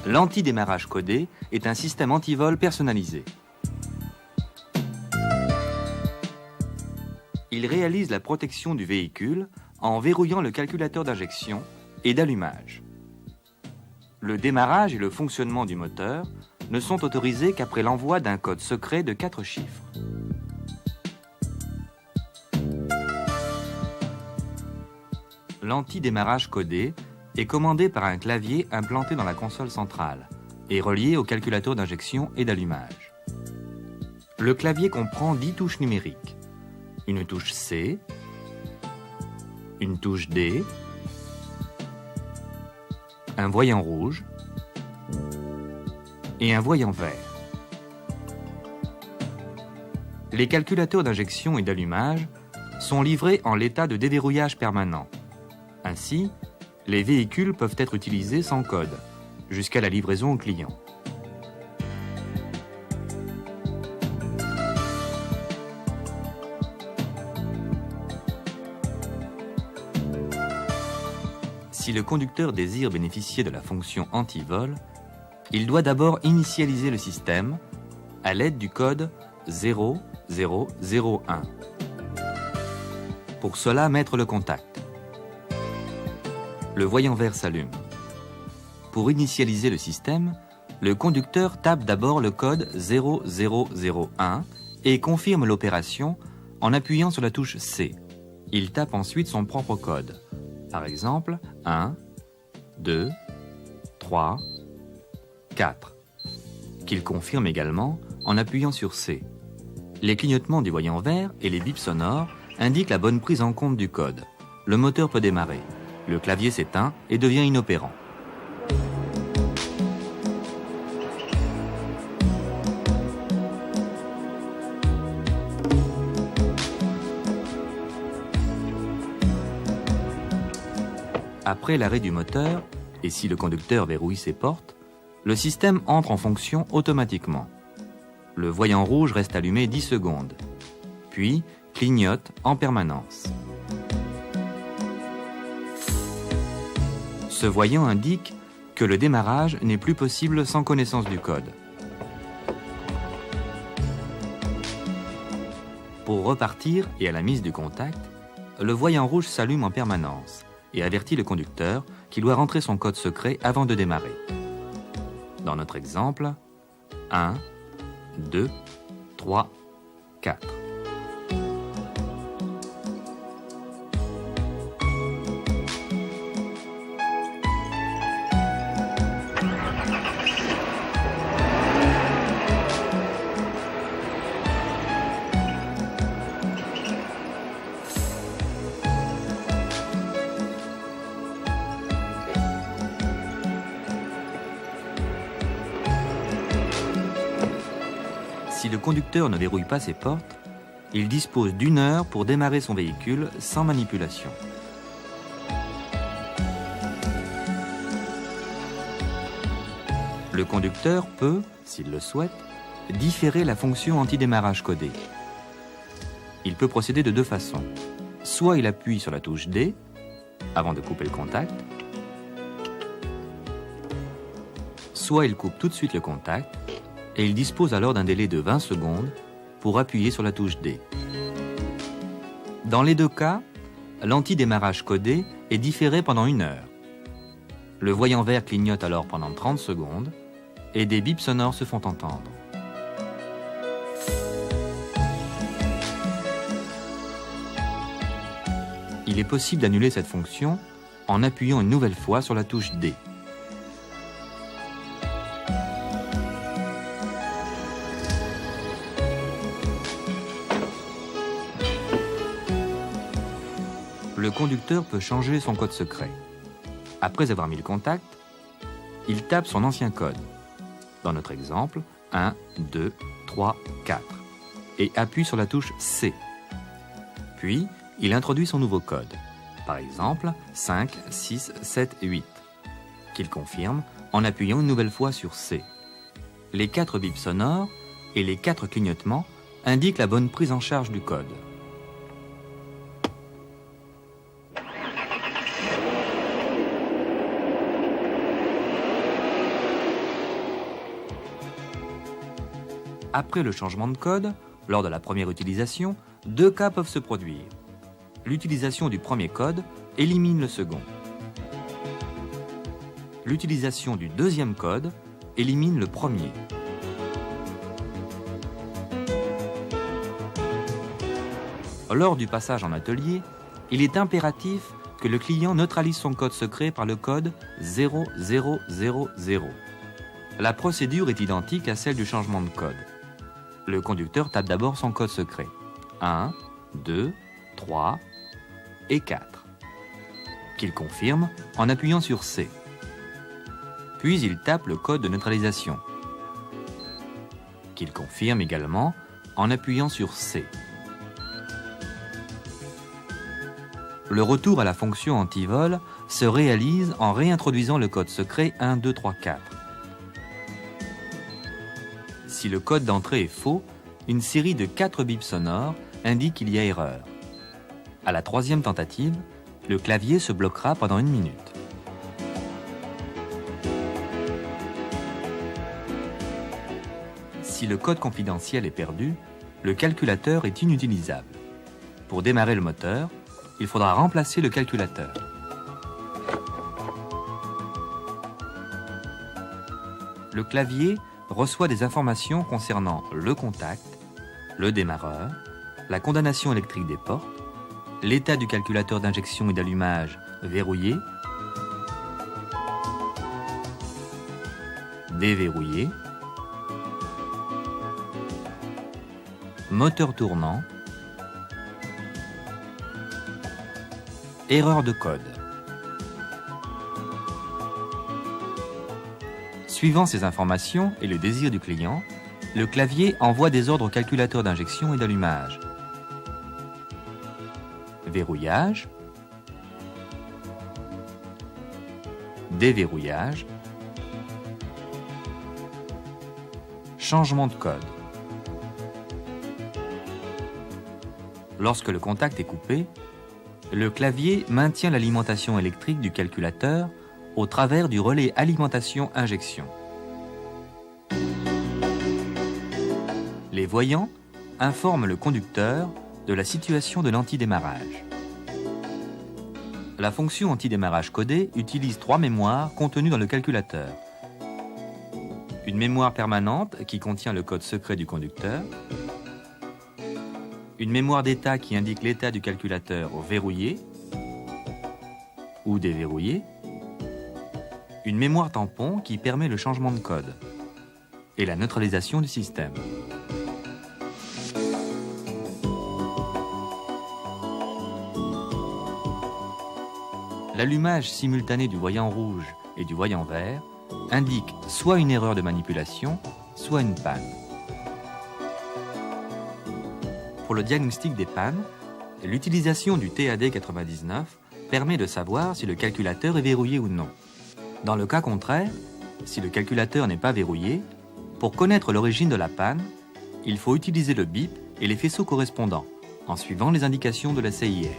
L'antidémarrage codé est un système anti-vol personnalisé. Il réalise la protection du véhicule en verrouillant le calculateur d'injection et d'allumage. Le démarrage et le fonctionnement du moteur ne sont autorisés qu'après l'envoi d'un code secret de 4 chiffres. L'antidémarrage codé est commandé par un clavier implanté dans la console centrale et relié au calculateur d'injection et d'allumage. Le clavier comprend 10 touches numériques, une touche C, une touche D, un voyant rouge et un voyant vert. Les calculateurs d'injection et d'allumage sont livrés en l'état de déverrouillage permanent. Ainsi, les véhicules peuvent être utilisés sans code, jusqu'à la livraison au client. Si le conducteur désire bénéficier de la fonction anti-vol, il doit d'abord initialiser le système à l'aide du code 0001. Pour cela, mettre le contact. Le voyant vert s'allume. Pour initialiser le système, le conducteur tape d'abord le code 0001 et confirme l'opération en appuyant sur la touche C. Il tape ensuite son propre code. Par exemple, 1, 2, 3, 4, qu'il confirme également en appuyant sur C. Les clignotements du voyant vert et les bips sonores indiquent la bonne prise en compte du code. Le moteur peut démarrer. Le clavier s'éteint et devient inopérant. Après l'arrêt du moteur, et si le conducteur verrouille ses portes, le système entre en fonction automatiquement. Le voyant rouge reste allumé 10 secondes, puis clignote en permanence. Ce voyant indique que le démarrage n'est plus possible sans connaissance du code. Pour repartir et à la mise du contact, le voyant rouge s'allume en permanence et avertit le conducteur qu'il doit rentrer son code secret avant de démarrer. Dans notre exemple, 1, 2, 3, 4. Si le conducteur ne verrouille pas ses portes, il dispose d'1 heure pour démarrer son véhicule sans manipulation. Le conducteur peut, s'il le souhaite, différer la fonction anti-démarrage codé. Il peut procéder de 2 façons. Soit il appuie sur la touche D avant de couper le contact, soit il coupe tout de suite le contact et il dispose alors d'un délai de 20 secondes pour appuyer sur la touche D. Dans les 2 cas, l'antidémarrage codé est différé pendant 1 heure. Le voyant vert clignote alors pendant 30 secondes et des bips sonores se font entendre. Il est possible d'annuler cette fonction en appuyant une nouvelle fois sur la touche D. Le conducteur peut changer son code secret. Après avoir mis le contact, il tape son ancien code. Dans notre exemple, 1, 2, 3, 4, et appuie sur la touche C. Puis, il introduit son nouveau code, par exemple 5, 6, 7, 8, qu'il confirme en appuyant une nouvelle fois sur C. Les 4 bips sonores et les 4 clignotements indiquent la bonne prise en charge du code. Après le changement de code, lors de la première utilisation, deux cas peuvent se produire. L'utilisation du premier code élimine le second. L'utilisation du deuxième code élimine le premier. Lors du passage en atelier, il est impératif que le client neutralise son code secret par le code 0000. La procédure est identique à celle du changement de code. Le conducteur tape d'abord son code secret. 1, 2, 3 et 4. Qu'il confirme en appuyant sur C. Puis il tape le code de neutralisation. Qu'il confirme également en appuyant sur C. Le retour à la fonction anti-vol se réalise en réintroduisant le code secret 1, 2, 3, 4. Si le code d'entrée est faux, une série de 4 bips sonores indique qu'il y a erreur. À la troisième tentative, le clavier se bloquera pendant 1 minute. Si le code confidentiel est perdu, le calculateur est inutilisable. Pour démarrer le moteur, il faudra remplacer le calculateur. Le clavier reçoit des informations concernant le contact, le démarreur, la condamnation électrique des portes, l'état du calculateur d'injection et d'allumage verrouillé, déverrouillé, moteur tournant, erreur de code. Suivant ces informations et le désir du client, le clavier envoie des ordres au calculateur d'injection et d'allumage. Verrouillage, déverrouillage, changement de code. Lorsque le contact est coupé, le clavier maintient l'alimentation électrique du calculateur au travers du relais alimentation-injection. Les voyants informent le conducteur de la situation de l'antidémarrage. La fonction antidémarrage codée utilise 3 mémoires contenues dans le calculateur. Une mémoire permanente qui contient le code secret du conducteur, une mémoire d'état qui indique l'état du calculateur verrouillé ou déverrouillé, une mémoire tampon qui permet le changement de code et la neutralisation du système. L'allumage simultané du voyant rouge et du voyant vert indique soit une erreur de manipulation, soit une panne. Pour le diagnostic des pannes, l'utilisation du TAD99 permet de savoir si le calculateur est verrouillé ou non. Dans le cas contraire, si le calculateur n'est pas verrouillé, pour connaître l'origine de la panne, il faut utiliser le bip et les faisceaux correspondants, en suivant les indications de la CIR.